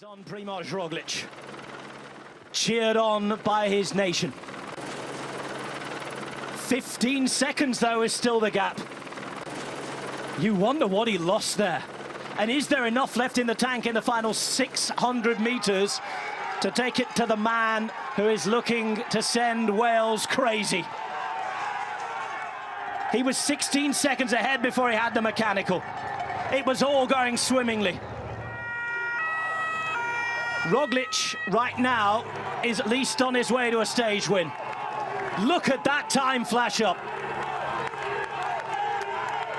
Eyes on Primož Roglič, cheered on by his nation. 15 seconds, though, is still the gap. You wonder what he lost there. And is there enough left in the tank in the final 600 meters to take it to the man who is looking to send Wales crazy? He was 16 seconds ahead before he had the mechanical. It was all going swimmingly. Roglic right now is at least on his way to a stage win. Look at that time flash up.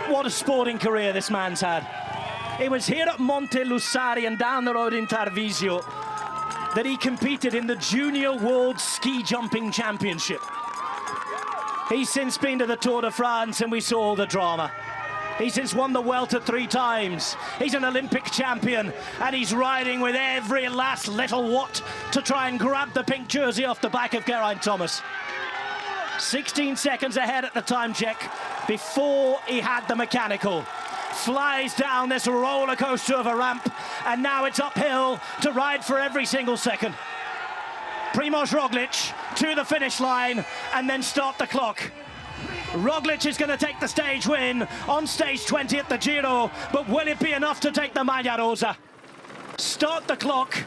What a sporting career this man's had. It was here at Monte Lussari and down the road in Tarvisio that he competed in the Junior World Ski Jumping Championship. He's since been to the Tour de France and we saw all the drama. He's since won the Welter 3 times. He's an Olympic champion and he's riding with every last little watt to try and grab the pink jersey off the back of Roglič Thomas. 16 seconds ahead at the time check before he had the mechanical. Flies down this roller coaster of a ramp and now it's uphill to ride for every single second. Primož Roglič to the finish line and then start the clock. Roglic is going to take the stage win on stage 20 at the Giro, but will it be enough to take the Maglia Rosa? Start the clock.